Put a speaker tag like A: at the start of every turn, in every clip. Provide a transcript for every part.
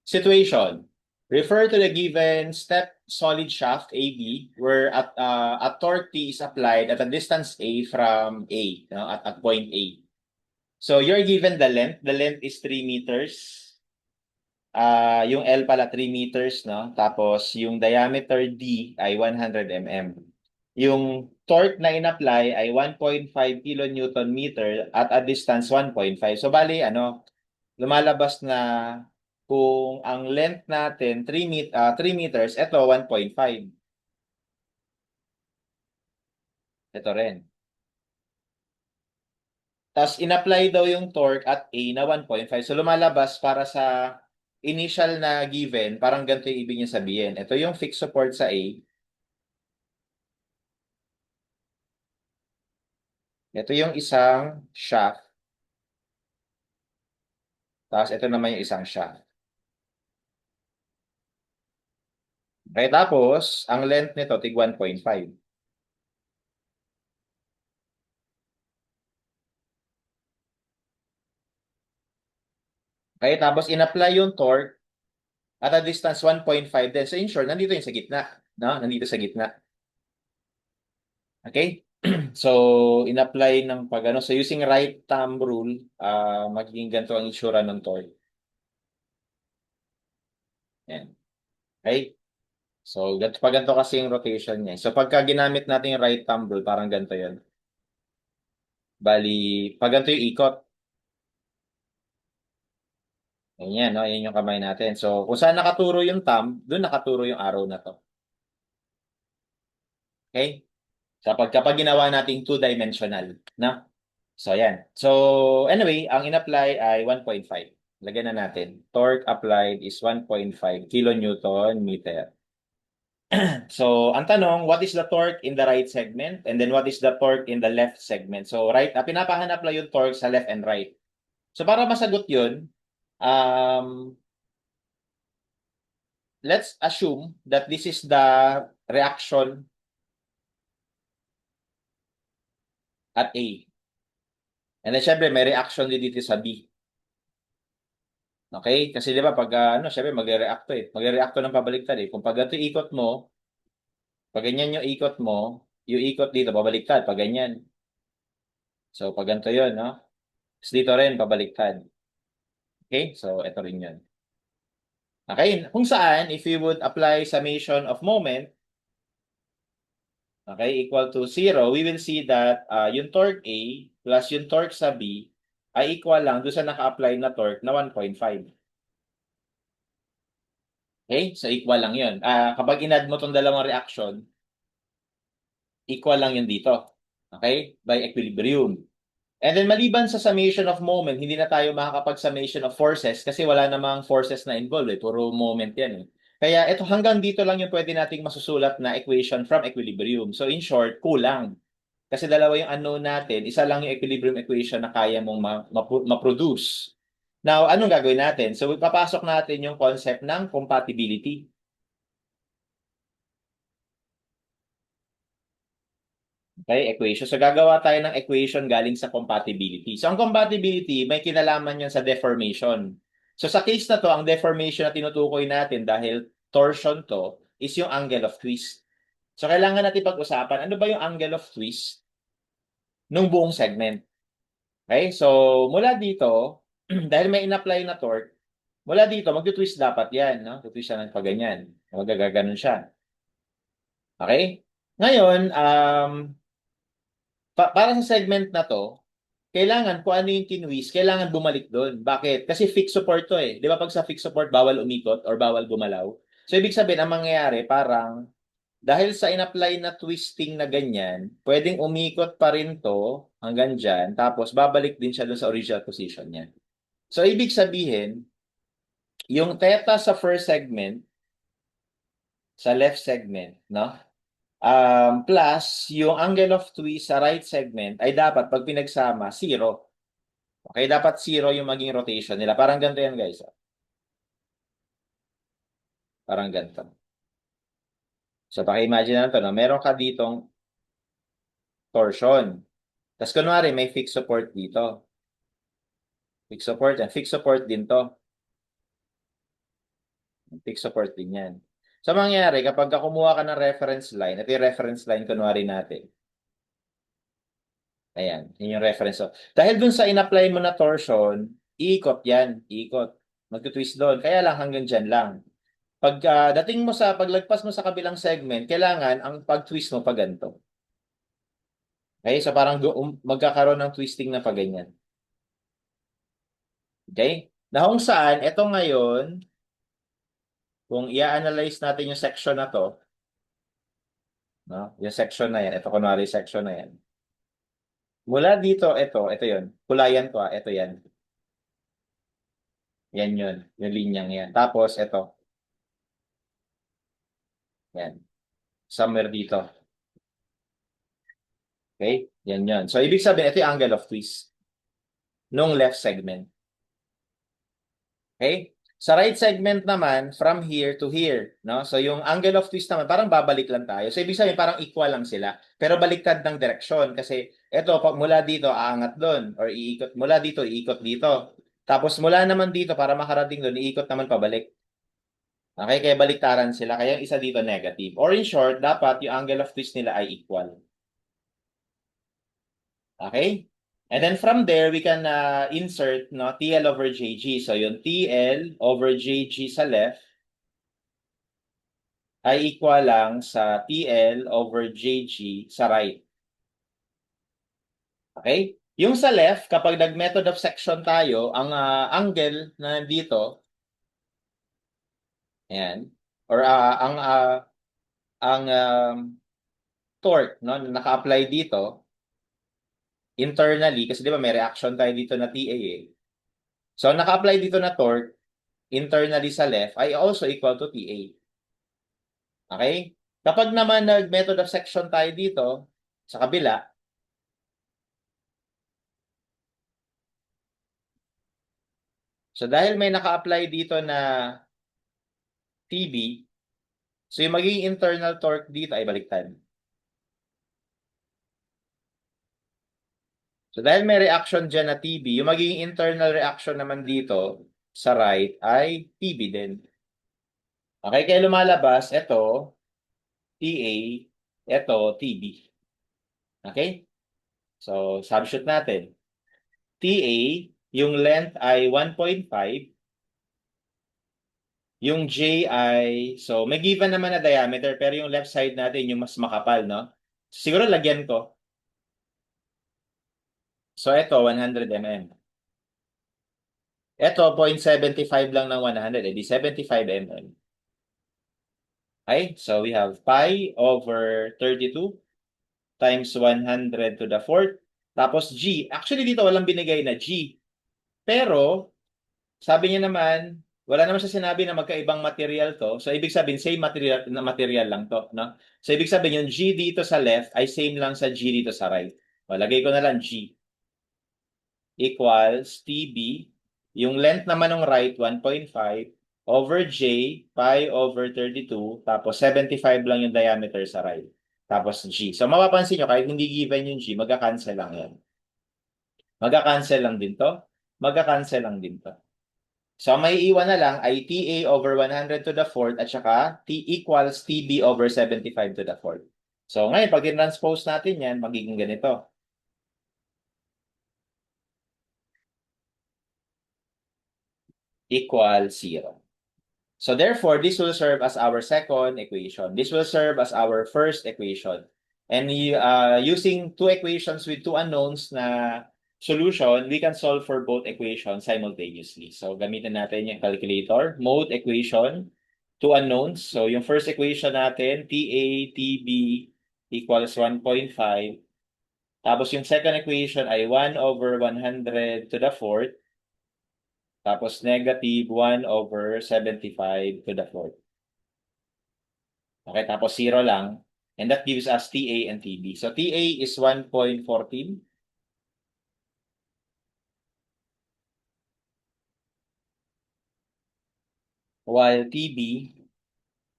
A: Situation. Refer to the given step solid shaft AB where a torque T is applied at a distance A from A, no, at point A. So you're given the length. The length is 3 meters. Yung L pala 3 meters, no? Tapos yung diameter D ay 100 mm. Yung torque na in-apply ay 1.5 kilonewton meter at a distance 1.5. So bali lumalabas na kung ang length natin 3 meters, ito 1.5. Ito rin. Tapos in-apply daw yung torque at A na 1.5. So lumalabas para sa initial na given, parang ganito yung ibig niya sabihin. Ito yung fixed support sa A. Ito yung isang shaft. Tapos ito naman yung isang shaft. Okay, tapos ang length nito tig 1.5. Okay, tapos in-apply yung torque at a distance 1.5 din. So in short, nandito yung sa gitna. No? Nandito sa gitna. Okay? So, in-apply ng so using right thumb rule, magiging ganito ang itsura ng torque. Yan. Okay? So, pag ganito kasi yung rotation niya. So, pagka ginamit natin yung right thumb rule, parang ganito yun. Bali, pag ganito yung ikot, yan, no? Yan yung kamay natin. So, kung saan nakaturo yung thumb, doon nakaturo yung arrow na to. Okay? So, kapag ginawa nating two-dimensional, na? So, yan. So, anyway, ang in-apply ay 1.5. Lagyan na natin. Torque applied is 1.5 kilonewton meter. So, ang tanong, what is the torque in the right segment? And then, what is the torque in the left segment? So, pinapahanap lang yung torque sa left and right. So, para masagot yun, let's assume that this is the reaction at A. And then, syempre, may reaction din dito sa B. Okay? Kasi di ba, pag syempre, magre-react to eh. Magre-react to ng pabaliktad eh. Kung pag ito ikot mo, pag ganyan yung ikot mo, yung ikot dito, pabaliktad. Pag ganyan. So, pag ganito yun, no? Tapos dito rin, pabaliktad. Okay? So, ito rin yun. Okay? Kung saan, if we would apply summation of moment, okay, equal to 0, we will see that yung torque A plus yung torque sa B ay equal lang doon sa naka-apply na torque na 1.5. Okay? So, equal lang yun. Kapag in-add mo tong dalawang reaction, equal lang yun dito. Okay? By equilibrium. And then maliban sa summation of moment, hindi na tayo makakapag-summation of forces kasi wala namang forces na involved eh. Puro moment yan eh. Kaya ito hanggang dito lang yung pwede nating masusulat na equation from equilibrium. So in short, kulang. Kasi dalawa yung unknown natin, isa lang yung equilibrium equation na kaya mong ma-produce. Now, anong gagawin natin? So, ipapasok natin yung concept ng compatibility. Okay, equation. So, gagawa tayo ng equation galing sa compatibility. So, ang compatibility, may kinalaman yan sa deformation. So, sa case na to, ang deformation na tinutukoy natin dahil torsion to is yung angle of twist. So, kailangan natin pag-usapan, ano ba yung angle of twist nung buong segment? Okay, so, mula dito, dahil may in-apply na torque, mula dito, mag-twist dapat yan, no? Tutwist siya ng pag-ganyan. Magagaganon siya. Okay? Ngayon, para sa segment na to, kailangan kung ano yung tinwist, kailangan bumalik doon. Bakit? Kasi fixed support to eh. Di ba pag sa fixed support, bawal umikot or bawal gumalaw? So, ibig sabihin, ang mangyayari, parang, dahil sa in-apply na twisting na ganyan, pwedeng umikot pa rin to hanggang dyan, tapos babalik din siya doon sa original position niya. So, ibig sabihin, yung theta sa first segment, sa left segment, no? Plus, yung angle of twist sa right segment ay dapat pag pinagsama, 0. Okay, dapat 0 yung maging rotation nila. Parang ganito yan, guys. Parang ganito. So, paki-imagine na to, no? Meron ka ditong torsion. Tapos, kunwari, may fixed support dito. Fixed support yan. Fixed support din to. Fixed support din yan. So, mangyayari, kapag kumuha ka ng reference line, ito yung reference line, kunwari natin. Ayan, yun yung reference. So, dahil dun sa in-apply mo na torsion, iikot yan, iikot. Magtutwist doon. Kaya lang hanggang dyan lang. Pag dating mo sa, paglagpas mo sa kabilang segment, kailangan ang pag-twist mo pa ganito. Okay? So, parang magkakaroon ng twisting na pa ganyan. Okay? Na kung saan, ito ngayon, kung i-analyze natin yung section na to, no? Yung section na yan, ito kunwari section na yan. Mula dito, ito yun. Kulayan ko, ito yan. Yan yun, yung linyang yan. Tapos, ito, yan. Somewhere dito. Okay? Yan yun. So, ibig sabihin, ito yung angle of twist nung left segment. Okay? Sa right segment naman, from here to here, no? So yung angle of twist naman, parang babalik lang tayo. So ibig sabihin, parang equal lang sila. Pero baliktad ng direksyon. Kasi ito, pag mula dito, aangat doon. Or iikot, mula dito, iikot dito. Tapos mula naman dito, para makarating doon, iikot naman pabalik. Okay? Kaya baliktaran sila. Kaya yung isa dito, negative. Or in short, dapat yung angle of twist nila ay equal. Okay? And then from there, we can insert no, TL over JG. So yung TL over JG sa left ay equal lang sa TL over JG sa right. Okay? Yung sa left, kapag nag-method of section tayo, ang angle na nandito, ayan, or ang torque no, na naka-apply dito, internally, kasi di ba may reaction tayo dito na TA eh. So, naka-apply dito na torque, internally sa left, ay also equal to TA. Okay? Kapag naman nag-method of section tayo dito, sa kabila, so dahil may naka-apply dito na TB, so yung magiging internal torque dito ay baliktad. So dahil may reaction dyan na TB, yung magiging internal reaction naman dito sa right ay TB din. Okay, kaya lumalabas, ito, TA, ito, TB. Okay? So, substitute natin. TA, yung length ay 1.5. Yung J ay, so may given naman na diameter, pero yung left side natin yung mas makapal, no? Siguro lagyan ko. So ito, 100 mm. Ito, 0.75 lang ng 100, edi 75 mm. Okay, so we have pi over 32 times 100 to the fourth. Tapos G. Actually, dito walang binigay na G. Pero, sabi niya naman, wala naman siya sinabi na magkaibang material to. So, ibig sabihin, same material, na material lang to. No? So, ibig sabihin, yung G dito sa left ay same lang sa G dito sa right. O, lagay ko na lang G equals TB. Yung length naman ng right, 1.5 over J, pi over 32, tapos 75 lang yung diameter sa right. Tapos G. So, mapapansin nyo, kahit hindi given yung G, magka-cancel lang yan. Magka-cancel lang din to. Magka-cancel lang din to. So, may iwan na lang ay TA over 100 to the fourth at saka T equals TB over 75 to the fourth. So, ngayon, pag i-transpose natin yan, magiging ganito. Equal 0. So, therefore, this will serve as our second equation. This will serve as our first equation. And using two equations with two unknowns na solution, we can solve for both equations simultaneously. So, gamitin natin yung calculator. Mode equation, two unknowns. So, yung first equation natin, TA, TB equals 1.5. Tapos, yung second equation ay 1 over 100 to the fourth. Tapos, negative 1 over 75 to the fourth. Okay, tapos 0 lang. And that gives us TA and TB. So, TA is 1.14. While TB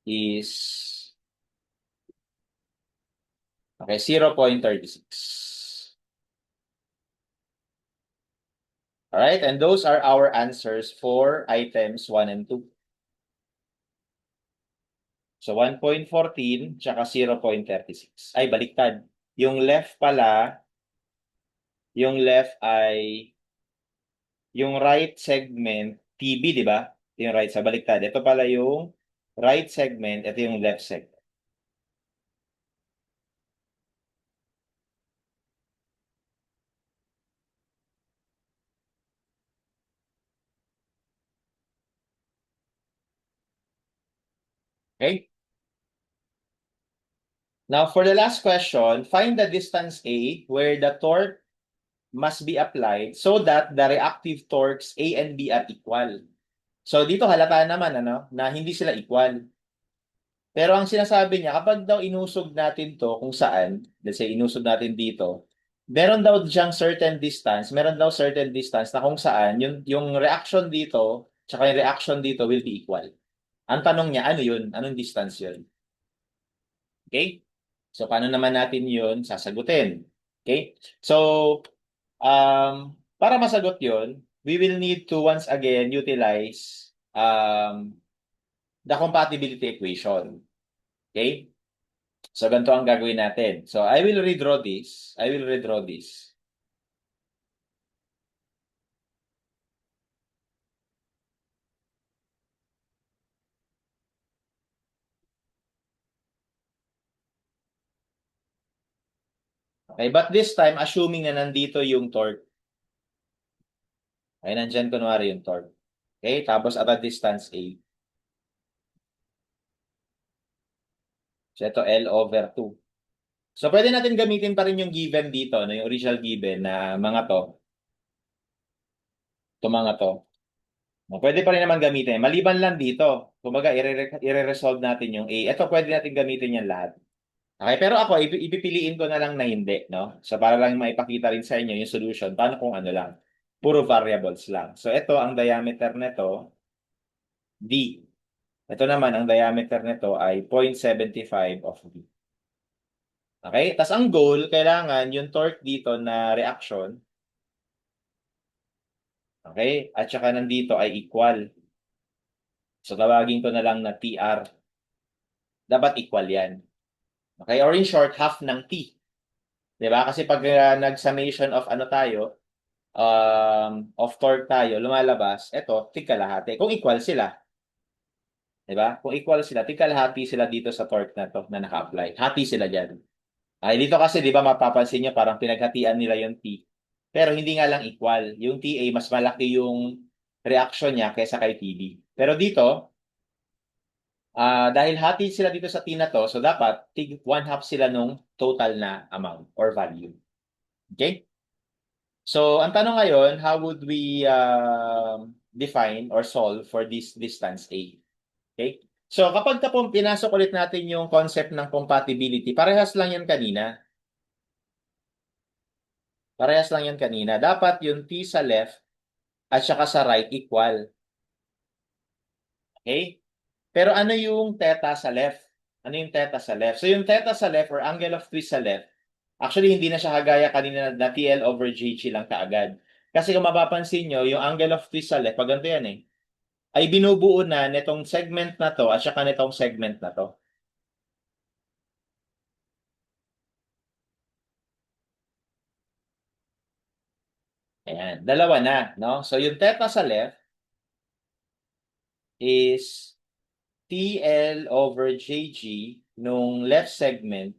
A: is okay, 0.36. Alright, and those are our answers for items 1 and 2. So 1.14 tsaka 0.36. Ay, baliktad. Yung left pala, yung left ay yung right segment, TB, di ba? Ito yung right sa baliktad. Ito pala yung right segment, ito yung left segment. Okay? Now, for the last question, find the distance A where the torque must be applied so that the reactive torques A and B are equal. So, dito halata naman na hindi sila equal. Pero ang sinasabi niya, kapag daw inusog natin to kung saan, let's say inusog natin dito, meron daw diyang certain distance, meron daw certain distance na kung saan yung reaction dito, tsaka yung reaction dito will be equal. Ang tanong niya, ano yun? Anong distance yun? Okay? So, paano naman natin yun sasagutin? Okay? So, para masagot yun, we will need to once again utilize the compatibility equation. Okay? So, ganito ang gagawin natin. So, I will redraw this. I will redraw this. Okay, but this time, assuming na nandito yung torque. Okay, nandyan kunwari yung torque. Okay, tapos at a distance A. So, ito L over 2. So, pwede natin gamitin pa rin yung given dito, no, yung original given na mga to. Ito mga to. Pwede pa rin naman gamitin. Maliban lang dito. Kumbaga, i-resolve natin yung A. Ito, pwede natin gamitin yan lahat. Okay, pero ako, ipipiliin ko na lang na hindi, no? So, para lang maipakita rin sa inyo yung solution, paano kung ano lang. Puro variables lang. So, ito, ang diameter nito, D. Ito naman, ang diameter nito ay 0.75 of D. Okay? Tapos ang goal, kailangan yung torque dito na reaction, okay? At saka nandito ay equal. So, tawagin ko na lang na TR. Dapat equal yan. Okay? Or in short, half ng T. 'Di ba? Kasi pag nag-summation of ano tayo, of torque tayo, lumalabas, eto, tig-kalahati. Kung equal sila, 'di ba? Kung equal sila, tig-kalahati sila dito sa torque na to na naka-apply. Hati sila diyan. Ay, dito kasi 'di ba mapapansin niyo parang pinaghatian nila yung T. Pero hindi nga lang equal. Yung TA mas malaki yung reaction niya kaysa kay TB. Pero dito, dahil hati sila dito sa T na to, so dapat tig one half sila nung total na amount or value. Okay? So, ang tanong ngayon, how would we define or solve for this distance A? Okay? So, kapag pinasok ulit natin yung concept ng compatibility, parehas lang yan kanina. Parehas lang yan kanina. Dapat yung T sa left at saka sa right equal. Okay? Pero ano yung theta sa left? Ano yung theta sa left? So, yung theta sa left or angle of twist sa left, actually, hindi na siya kagaya kanina na TL over GG lang kaagad. Kasi kung mapapansin nyo, yung angle of twist sa left, pag ganito yan ay binubuo na nitong segment na to at saka nitong segment na to. Ayan, dalawa na, no? So, yung theta sa left is TL over JG nung left segment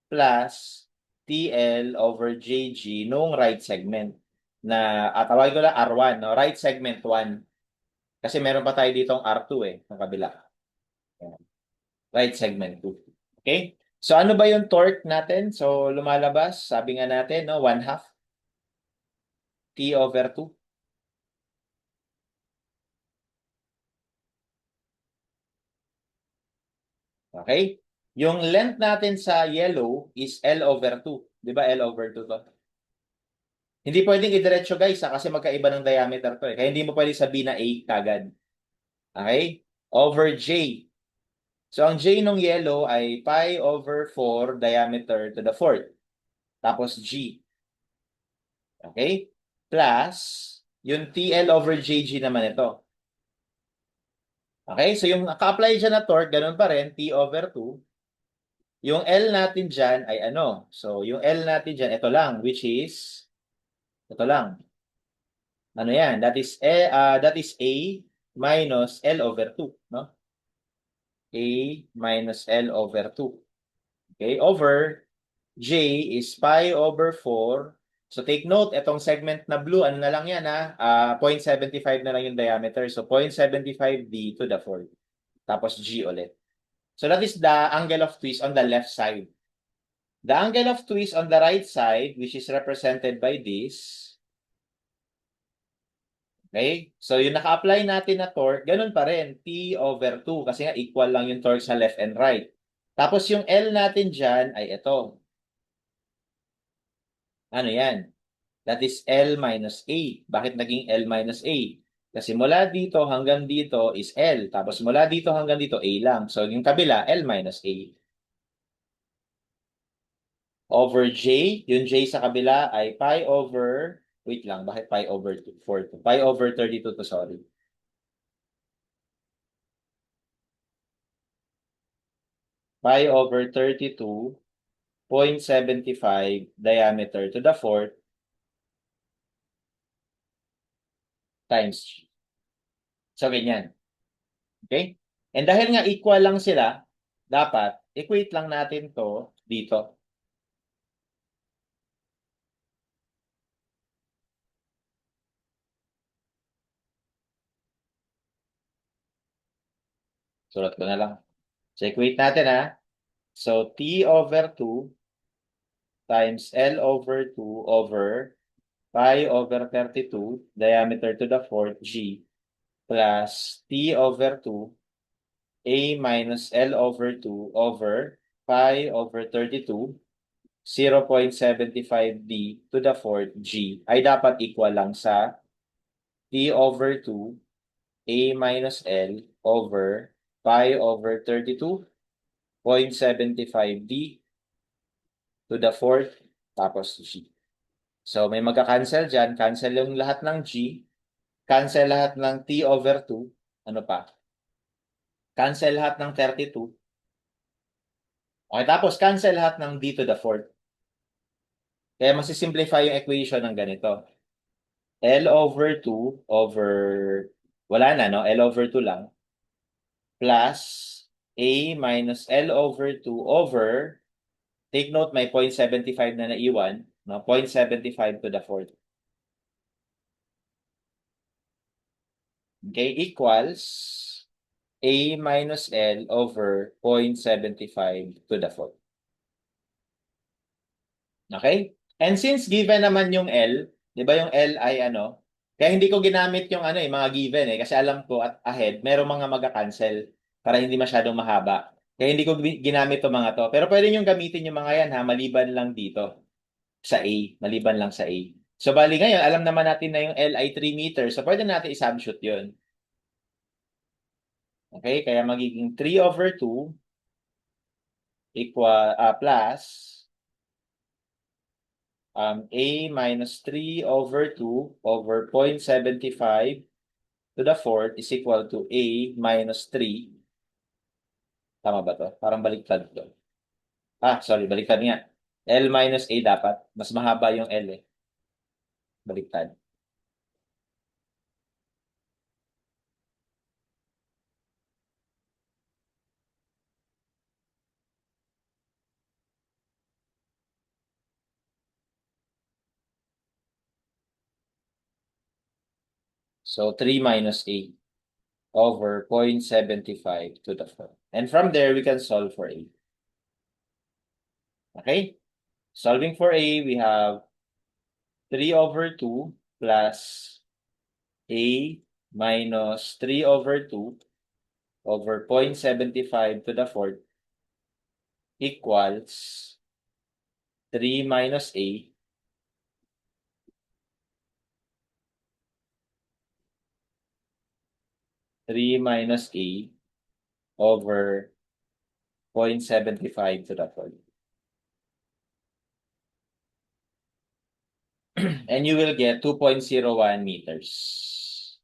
A: plus TL over JG nung right segment na tawagin ko lang R1, no? Right segment 1. Kasi meron pa tayo ditong R2 ng kabila. Ayan. Right segment 2. Okay? So ano ba yung torque natin? So lumalabas, sabi nga natin, no, 1/2 T over 2. Okay? Yung length natin sa yellow is L over 2. Di ba L over 2 to? Hindi pwedeng idiretso guys kasi magkaiba ng diameter to Kaya hindi mo pwedeng sabihin na A kagad. Okay? Over J. So ang J nung yellow ay pi over 4 diameter to the fourth. Tapos G. Okay? Plus Yung TL over JG naman ito. Okay? So yung naka-apply dyan na torque, ganun pa rin, T over 2. Yung L natin dyan ay ano? So yung L natin dyan, ito lang, which is, ito lang. Ano yan? That is A minus L over 2. No? A minus L over 2. Okay? Over J is pi over 4. So take note, itong segment na blue, ano na lang yan ha? 0.75 na lang yung diameter. So 0.75 d to the 4. Tapos G ulit. So that is the angle of twist on the left side. The angle of twist on the right side, which is represented by this. Okay? So yung naka-apply natin na torque, ganun pa rin. T over 2 kasi nga equal lang yung torque sa left and right. Tapos yung L natin dyan ay ito. Ano yan? That is L minus A. Bakit naging L minus A? Kasi mula dito hanggang dito is L. Tapos mula dito hanggang dito A lang. So yung kabila, L minus A. Over J, yung J sa kabila ay pi over, wait lang, bakit pi over 4 to? Pi over 32 to, sorry. Pi over 32.75 diameter to the fourth times G. So, ganyan. Okay? And dahil nga equal lang sila, dapat equate lang natin to dito. Sulat ko na lang. So, equate natin ha. So, T over 2 times L over 2 over pi over 32 diameter to the fourth G plus T over 2 A minus L over 2 over pi over 32 0.75 d to the fourth G ay dapat equal lang sa T over 2 A minus L over pi over 32.75 d to the fourth tapos G. So may magka-cancel dyan. Cancel yung lahat ng G. Cancel lahat ng T over 2. Ano pa? Cancel lahat ng 32. Okay, tapos cancel lahat ng D to the fourth. Kaya masisimplify yung equation ng ganito. L over 2 over, wala na, no? L over 2 lang. Plus A minus L over 2 over, take note, may 0.75 na naiwan, no? 0.75 to the fourth. Okay, equals A minus L over 0.75 to the fourth. Okay? And since given naman yung L, di ba yung L ay ano, kaya hindi ko ginamit yung ano mga given kasi alam ko at ahead, merong mga magka-cancel para hindi masyadong mahaba. Kaya hindi ko ginamit yung mga to. Pero pwede nyo gamitin yung mga yan ha, maliban lang dito sa A, maliban lang sa A. So bali ngayon, alam naman natin na yung L ay 3 meters, so pwede natin i-substitute yun. Okay, kaya magiging 3 over 2 equal plus A minus 3 over 2 over 0.75 to the fourth is equal to A minus 3. Tama ba to? Parang baliktad to. Sorry, baliktad nga. L minus A dapat. Mas mahaba yung L eh. Baliktad. So 3 minus A over 0.75 to the fourth. And from there, we can solve for A. Okay? Solving for A, we have 3 over 2 plus A minus 3 over 2 over 0.75 to the fourth equals 3 minus A over 0.75 to the fourth. And you will get 2.01 meters.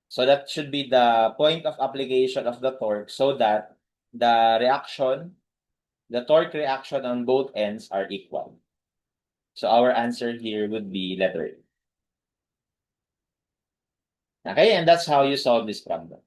A: So that should be the point of application of the torque so that the torque reaction on both ends are equal. So our answer here would be letter A. Okay, and that's how you solve this problem.